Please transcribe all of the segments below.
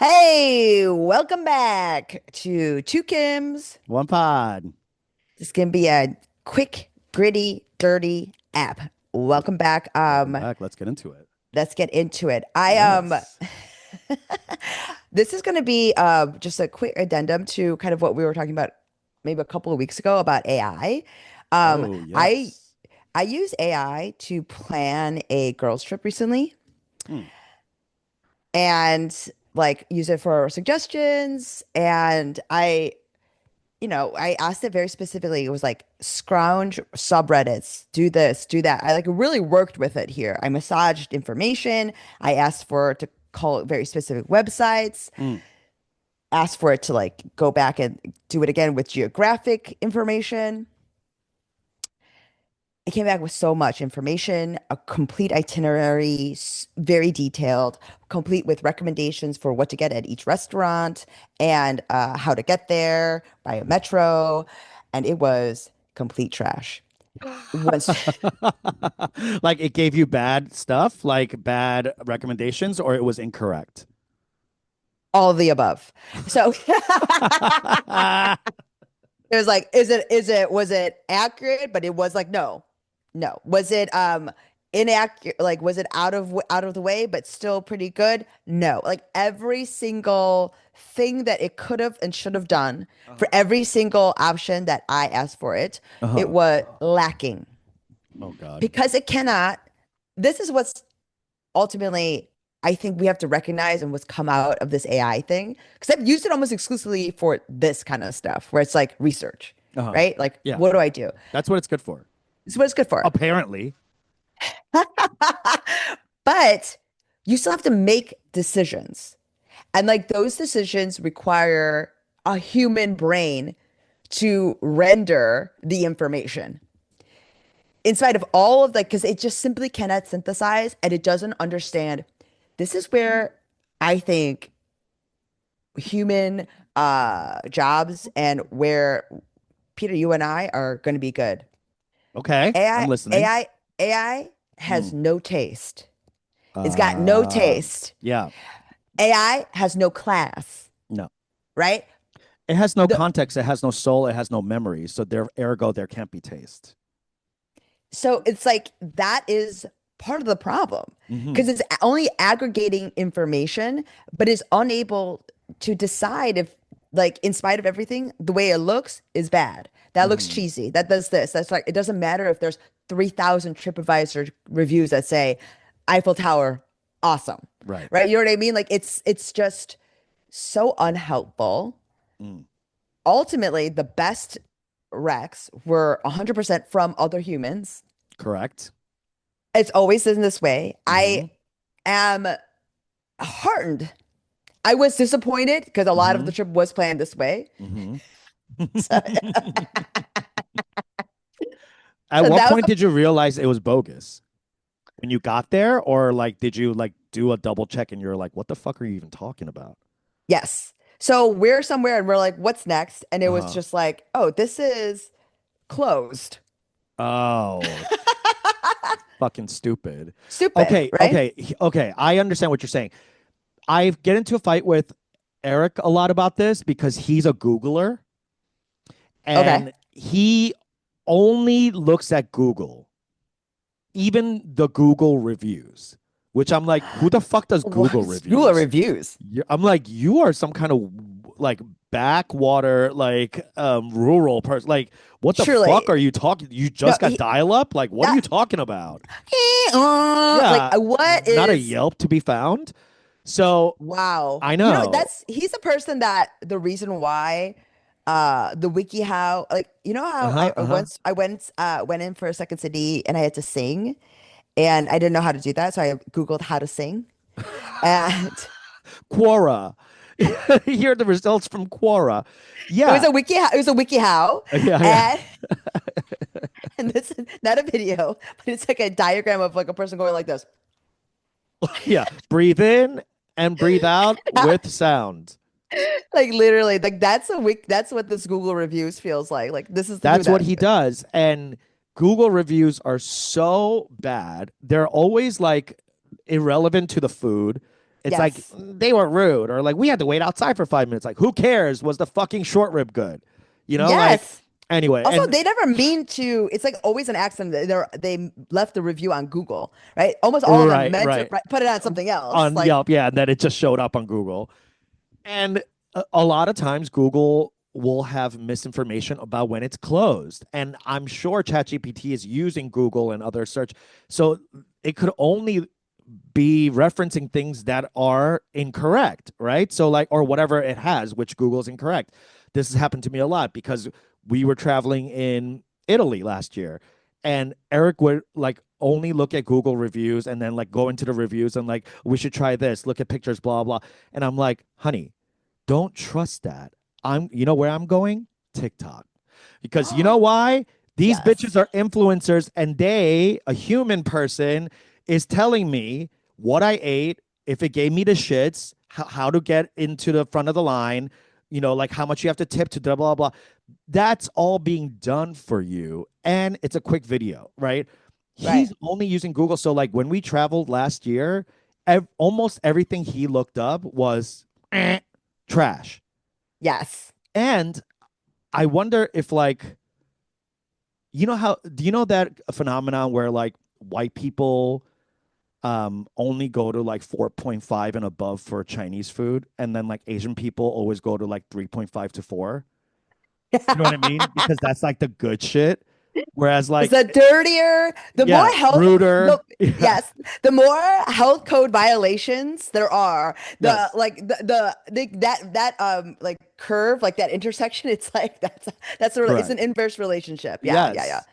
Hey, welcome back to Two Kims. One pod. This can be a quick, gritty, dirty app. Welcome back. Welcome back. Let's get into it. Let's get into it. Yes. This is going to be just a quick addendum to kind of what we were talking about maybe a couple of weeks ago about AI. Um, Oh, I yes. I use AI to plan a girls trip recently, Hmm. and like use it for suggestions. And I asked it very specifically. It was like scrounge subreddits, do this, do that. I like really worked with it here. I massaged information. I asked for it to call very specific websites, Hmm. asked for it to like go back and do it again with geographic information. It came back with so much information, a complete itinerary, very detailed, complete with recommendations for what to get at each restaurant and how to get there by a metro. And it was complete trash. Once Like it gave you bad stuff, like bad recommendations, or it was incorrect. all of the above. So it was like, was it accurate? But it was like, no, no. Was it inaccurate? Like, was it out of the way, but still pretty good? No. Like every single thing that it could have and should have done for Uh-huh. every single option that I asked for it, it Uh-huh. was lacking Oh God. because it cannot. This is what's ultimately I think we have to recognize and what's come out of this AI thing. Because I've used it almost exclusively for this kind of stuff where it's like research, Uh-huh. right? Like, Yeah. what do I do? That's what it's good for. This is what it's good for. Apparently. But you still have to make decisions. And like those decisions require a human brain to render the information. In spite of all of like, because it just simply cannot synthesize and it doesn't understand. This is where I think human jobs and where Peter, you and I are going to be good. Okay. I'm AI, listening. AI, AI Hmm. has no taste. It's got no taste. Yeah. AI has no class, No. right? It has no The, context. It has no soul. It has no memory. So there, ergo, there can't be taste. so it's like that is part of the problem Hmm. because it's only aggregating information, but is unable to decide if, like, in spite of everything, the way it looks is bad. That looks Hmm. cheesy. That does this. That's like, it doesn't matter if there's 3,000 TripAdvisor reviews that say Eiffel Tower, awesome, Right. right? You know what I mean? Like, it's just so unhelpful. Mm. Ultimately, the best recs were 100% from other humans. Correct. It's always in this way. I Hmm. am heartened. I was disappointed because a lot of the Hmm. trip was planned this way. Hmm. So, At so what that was point did you realize it was bogus? When you got there, or like did you like do a double check and you're like, what the fuck are you even talking about? yes. So we're somewhere and we're like, what's next? And it was Uh-huh. just like, oh, this is closed. Oh, fucking stupid. Stupid, Okay, right? okay. I understand what you're saying. I get into a fight with Eric a lot about this because he's a Googler Okay. and he only looks at Google, even the Google reviews, which I'm like, who the fuck does Google What school of reviews? reviews? I'm like, you are some kind of like backwater, like rural person. Like, what the fuck Truly. are you talking? You No, just got dial up? Like, what are that, you talking about? like Yeah, what not a is Yelp to be found. So wow. I You know, know. that's he's a person that the reason why the wiki how like you know Uh how huh. I Uh huh. once I went in for a second city and I had to sing and I didn't know how to do that, so I Googled how to sing. And Quora. Here are the results from Quora. Yeah. it was a wiki how Yeah. Yeah. and and this is not a video, but it's like a diagram of like a person going like this. Yeah. Breathe in and breathe out with sound. Like literally, like that's what this Google reviews feels like. Like this is who That's what that he does. And Google reviews are so bad. They're always like irrelevant to the food. It's like Yes. they were rude, or like we had to wait outside for 5 minutes. Like, who cares? Was the fucking short rib good? Like Yes. anyway, Also, and they never mean to. It's like always an accident. They left the review on Google, right? Almost all of them right, meant to right. put it on something else. On Like, Yelp, yeah, and then it just showed up on Google. And a lot of times Google will have misinformation about when it's closed. And I'm sure ChatGPT is using Google and other search. So it could only be referencing things that are incorrect, right? So like, or whatever it has, which Google's incorrect. This has happened to me a lot because we were traveling in Italy last year, and Eric would like only look at Google reviews and then like go into the reviews and like, we should try this, look at pictures, blah, blah. And I'm like, honey, don't trust that. You know where I'm going? TikTok. Because you know why? These bitches yes, are influencers, and a human person, is telling me what I ate, if it gave me the shits, how to get into the front of the line, like how much you have to tip to blah, blah, blah. That's all being done for you. And it's a quick video, right? right. He's only using Google. So, like, when we traveled last year, almost everything he looked up was trash. Yes. And I wonder if, like, do you know that phenomenon where like white people only go to like 4.5 and above for Chinese food, and then like Asian people always go to like 3.5 to 4? You know what I mean? Because that's like the good shit. Whereas like, The dirtier, the more yeah, health, ruder. the Yeah. yes, the more health code violations there are. The Yes. like the that like curve, like that intersection. It's like it's Correct. an inverse relationship. Yeah, yeah, yeah. Yes.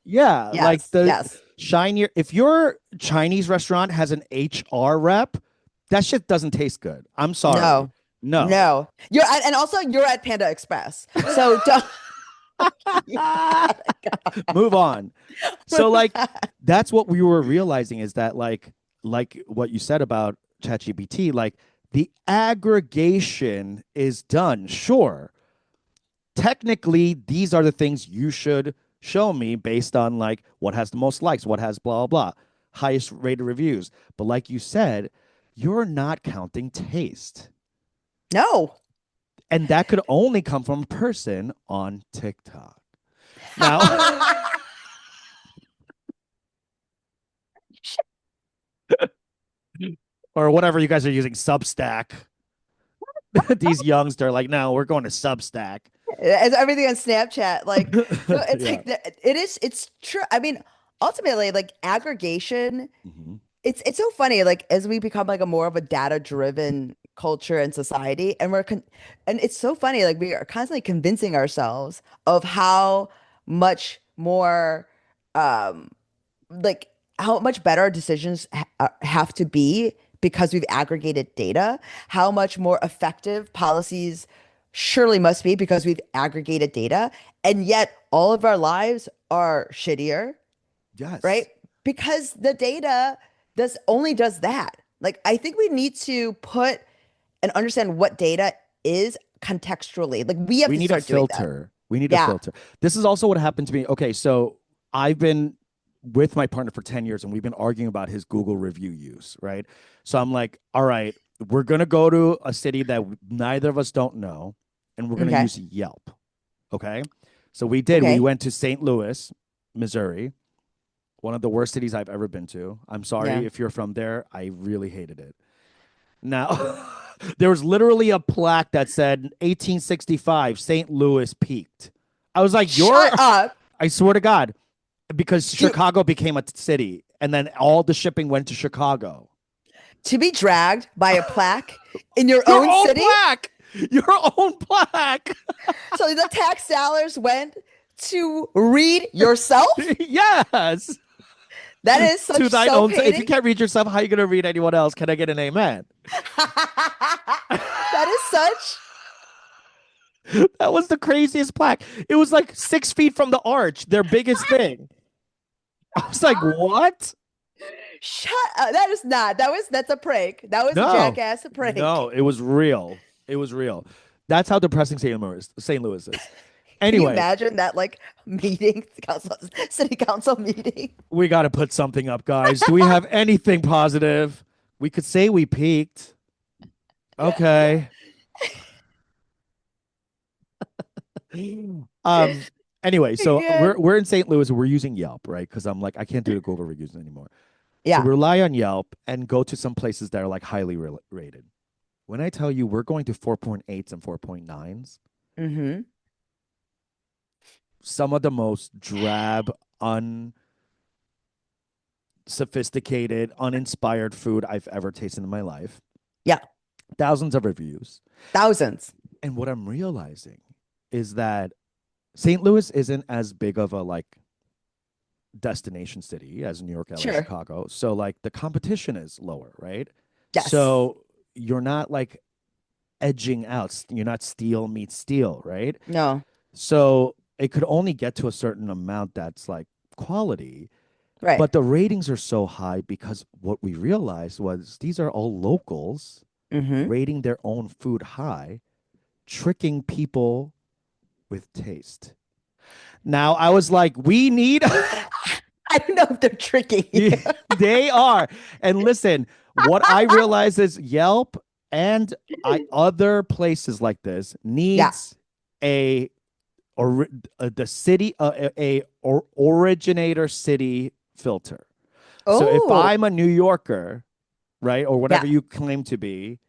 Yeah. Like Yes, the yes. shinier, if your Chinese restaurant has an HR rep, that shit doesn't taste good. I'm sorry. No, No. no. And also you're at Panda Express, so don't. You gotta Move on. So go. like that's what we were realizing, is that like what you said about ChatGPT, like the aggregation is done. Sure, technically these are the things you should show me based on like what has the most likes, what has blah blah, highest rated reviews. But like you said, you're not counting taste. No. And that could only come from a person on TikTok. Now, or whatever you guys are using, Substack. These youngs, they're like, no, we're going to Substack. It's everything on Snapchat. Like, no, it's Yeah. like it is. It's true. I mean, ultimately, like aggregation. Mm-hmm. It's so funny. Like as we become like a more of a data-driven culture and society, and and it's so funny. Like we are constantly convincing ourselves of how much more, um, like how much better our decisions have to be because we've aggregated data, how much more effective policies surely must be because we've aggregated data. And yet all of our lives are shittier, right? Yes. Because the data does that. Like I think we need to put and understand what data is contextually. Like we have We to need a start doing that. filter. We need a Yeah. filter. This is also what happened to me. Okay, so I've been with my partner for 10 years, and we've been arguing about his Google review use, right? So I'm like, all right, we're going to go to a city that neither of us don't know, and we're going to Okay. use Yelp. Okay. So we did. We Okay. went to St. Louis, Missouri, one of the worst cities I've ever been to. I'm sorry Yeah. if you're from there. I really hated it. Now, there was literally a plaque that said 1865, St. Louis peaked. I was like, Shut up. I swear to God, because To Chicago became a city, and then all the shipping went to Chicago. to be dragged by a plaque in your Your own own city. plaque! Your own plaque! So the tax dollars went to read yourself? Yes! That is To such thine own. If you self-hating. can't read yourself, how are you going to read anyone else? Can I get an amen? That is such That was the craziest plaque. It was like 6 feet from the arch, their biggest thing. I was like, what? shut up. That is not. That's a prank. That was a No, jackass no, prank. it was real. It was real. That's how depressing St. Louis is. Can you Anyway, imagine that like meeting, city council meeting? we got to put something up, guys. Do we have anything positive? We could say we peaked. Okay. Um. Anyway, so Good. we're in St. Louis. We're using Yelp, right? Because I'm like, I can't do the Google reviews anymore. So we Yeah. rely on Yelp and go to some places that are like highly rated. When I tell you we're going to 4.8s and 4.9s, Mm-hmm. some of the most drab, unsophisticated, uninspired food I've ever tasted in my life. Yeah. Thousands of reviews. Thousands. And what I'm realizing is that St. Louis isn't as big of a like destination city as New York, LA, Sure. Chicago. So like the competition is lower, right? Yes. So you're not like edging out. You're not steel meets steel, right? No. So it could only get to a certain amount that's like quality. Right. But the ratings are so high because what we realized was these are all locals Mm-hmm. rating their own food high, tricking people with taste. Now I was like, we need I don't know if they're tricking you. they are. And listen, what I realize is Yelp and other places like this Yeah. needs a or the city originator city filter. So if Oh, I'm a New Yorker, right, or whatever yeah. you claim to be,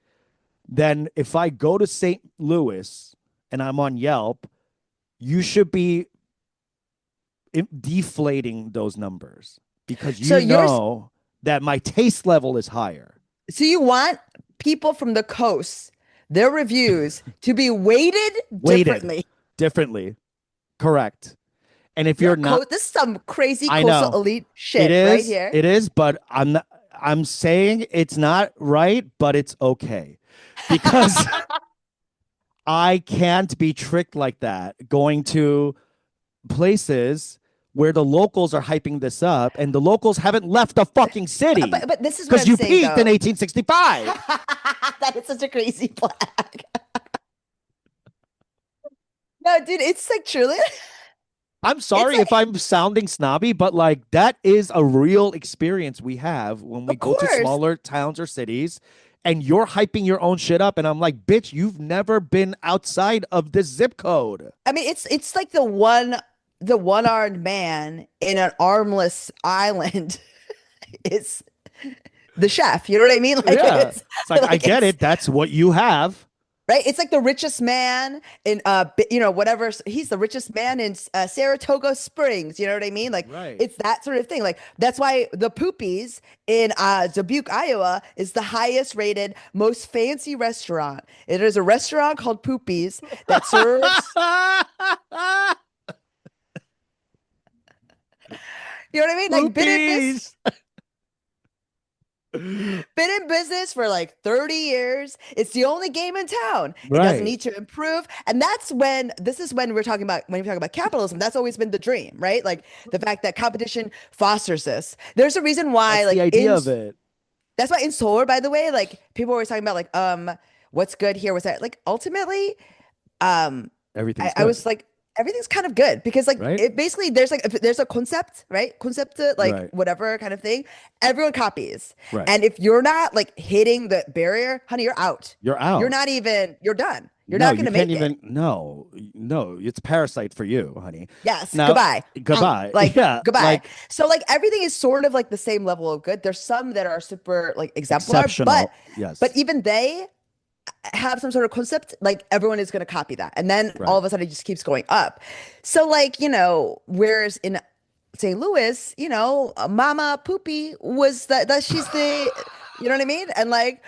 then if I go to St. Louis and I'm on Yelp, you should be deflating those numbers because So you you're know that my taste level is higher. so you want people from the coast, their reviews to be weighted Weighted differently. differently. Correct. And if You're you're not, coast. This is some crazy I coastal know elite shit right here. it is, but I'm not, I'm saying it's not right, but it's okay because I can't be tricked like that going to places where the locals are hyping this up and the locals haven't left the fucking city But this is what because I'm you saying peaked in though. 1865. That is such a crazy flag. No, dude, it's like truly. I'm It's sorry if like, I'm sounding snobby, but like that is a real experience we have when we of go to course. smaller towns or cities and you're hyping your own shit up. And I'm like, bitch, you've never been outside of this zip code. I mean, it's like the one-armed man in an armless island is the chef. You know what I mean? Like Yeah. It's like, I like get it's it. That's what you have. right. It's like the richest man in whatever. He's the richest man in Saratoga Springs. You know what I mean? Like Right. it's that sort of thing. Like that's why the Poopies in Dubuque, Iowa, is the highest rated, most fancy restaurant. It is a restaurant called Poopies that serves. You know what I mean? Like Poopies. been in business for like 30 years. It's the only game in town. It doesn't Right. need to improve. And that's when this is when we're talking about when we talk about capitalism, that's always been the dream, right? Like the fact that competition fosters this. There's a reason why That's the like idea in of it. that's why in solar, by the way, like people are always talking about like what's good here, what's that? Like ultimately, um Everything's I good. was like everything's kind of good because like Right. it basically there's like if there's a concept, right? Concept like Right. whatever kind of thing, everyone copies. Right. And if you're not like hitting the barrier, honey, you're out. You're You're out. not even you're done. You're No, not going you to can't make it. even. No, no, it's parasite for you, honey. Yes, Now, goodbye. goodbye. Like Yeah, goodbye. like So like everything is sort of like the same level of good. There's some that are super like exemplar, exceptional. but Yes. even they have some sort of concept, like everyone is going to copy that. And then all Right. of a sudden it just keeps going up. So like, whereas in St. Louis, Mama Poopy was that she's the, you know what I mean? And like,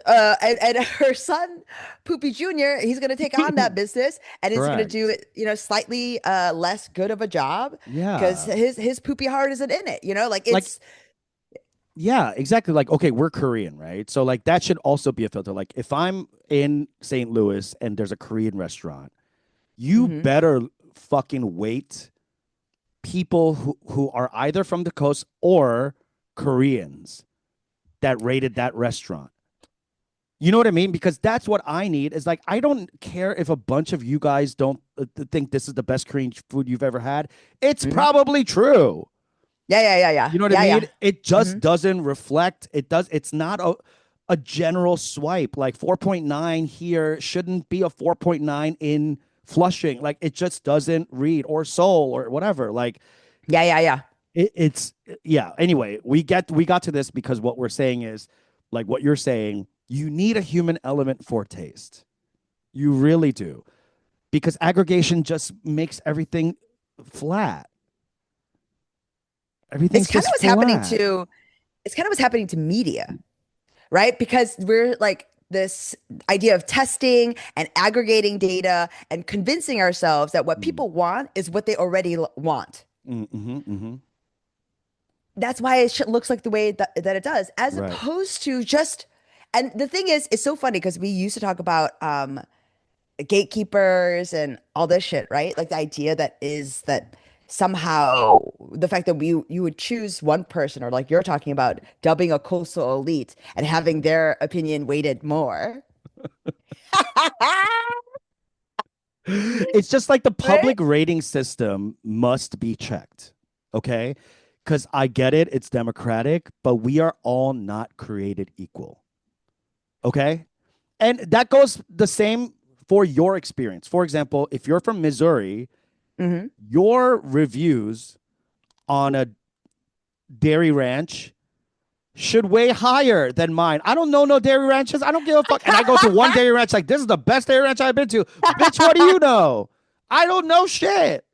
and her son, Poopy Jr., he's going to take on that business and he's going to do Correct. it, slightly less good of a job because Yeah. his poopy heart isn't in it, like Like, it's, yeah, exactly. Like, okay, we're Korean, right? So, like, that should also be a filter. Like, if I'm in St. Louis and there's a Korean restaurant, you mhm. better fucking wait people who are either from the coast or Koreans that rated that restaurant. You know what I mean? Because that's what I need. Is like I don't care if a bunch of you guys don't think this is the best Korean food you've ever had. It's Mhm. probably true. Yeah, yeah, yeah, yeah. You know what I Yeah, mean? yeah. It just Mhm. doesn't reflect. It does. It's not a general swipe. Like 4.9 here shouldn't be a 4.9 in Flushing. Like it just doesn't read, or Seoul or whatever. Like Yeah, yeah, yeah. it's yeah. Anyway, we got to this because what we're saying is like what you're saying. You need a human element for taste. You really do, because aggregation just makes everything flat. It's Everything's kind of just what's happening flat. to it's kind of what's happening to media, right? Because we're like this idea of testing and aggregating data and convincing ourselves that what Mm, people want is what they already want. mm-hmm. That's why it looks like the way that it does, as Right. opposed to just. And the thing is, it's so funny because we used to talk about gatekeepers and all this shit, right? Like the idea that is that somehow the fact that you would choose one person, or like you're talking about dubbing a coastal elite and having their opinion weighted more. It's just like the Right? public rating system must be checked. Okay. Because I get it, it's democratic, but we are all not created equal. Okay. And that goes the same for your experience. For example, if you're from Missouri, Hmm. your reviews on a dairy ranch should weigh higher than mine. I don't know no dairy ranches. I don't give a fuck. And I go to one dairy ranch like, this is the best dairy ranch I've been to. Bitch, what do you know? I don't know shit.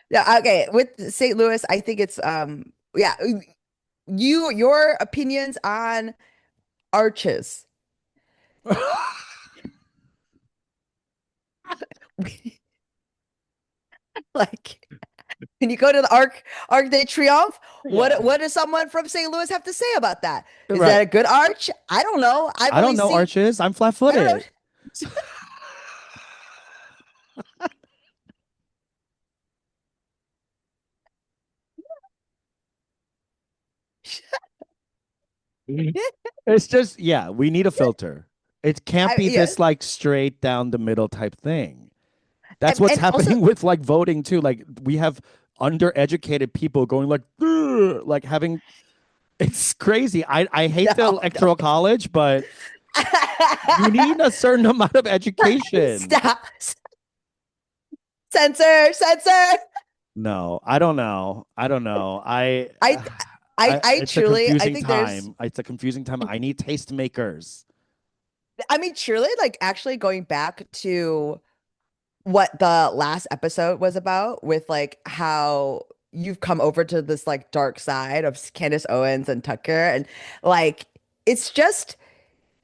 Yeah, okay. With St. Louis, I think it's yeah, your opinions on arches. Like when you go to the Arc de Triomphe, Yeah. what does someone from St. Louis have to say about that? Is that Right. a good arch? I don't know. I've I don't only know seen, arches. I'm flat I don't footed. know. It's just, yeah, we need a filter. It can't be Yeah. this like straight down the middle type thing. That's what's And also, happening with like voting too. Like we have undereducated people going like, "Ugh," like having it's crazy. I hate the no, no. electoral college, but you need a certain amount of education. Stop. Censor, censor. No, I don't know. I don't know. I, I it's a truly, I confusing think there's, time. It's a confusing time. I need tastemakers. I mean, truly, like actually going back to what the last episode was about with like how you've come over to this like dark side of Candace Owens and Tucker, and like it's just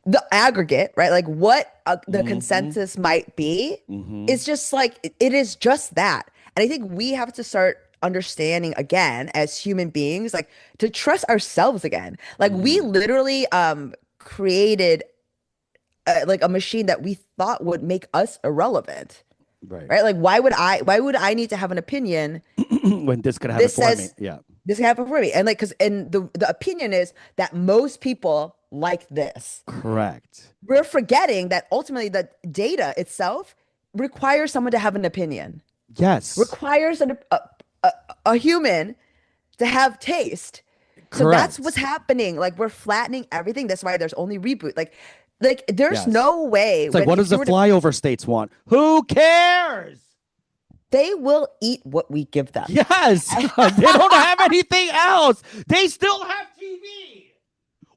the aggregate, right? Like what the Mm-hmm. consensus might be. Mm-hmm. It's just like it is just that. And I think we have to start understanding again as human beings, like to trust ourselves again. Like we Mm-hmm. literally created like a machine that we thought would make us irrelevant, Right. right? Like why would I need to have an opinion? When this could have it This for me. says Yeah. this can happen for me. And like, cause and the opinion is that most people like this. Correct. We're forgetting that ultimately the data itself requires someone to have an opinion, Yes. requires a, a human to have taste. So that's what's Correct. happening. Like we're flattening everything. That's why there's only reboot. Like there's Yes. no way It's like, when what if does you the were to flyover states want? Who cares? they will eat what we give them. Yes. They don't have anything else. They still have TV.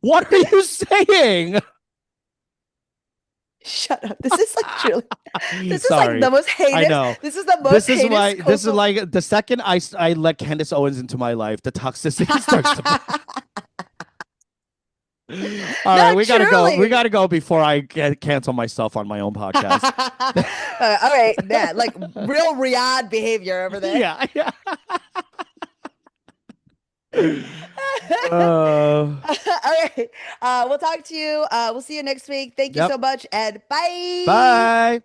What are you saying? Shut up. This is like truly, this is like Sorry. the most I heinous. know. This is the most This is heinous why this is coastal. like the second I let Candace Owens into my life, the toxicity starts to All right, No, we gotta go. We truly. gotta go before I cancel myself on my own podcast. All right, yeah, like real Riyadh behavior over there. Yeah, yeah. All right, we'll talk to you. We'll see you next week. Thank you Yep. so much, and bye. Bye.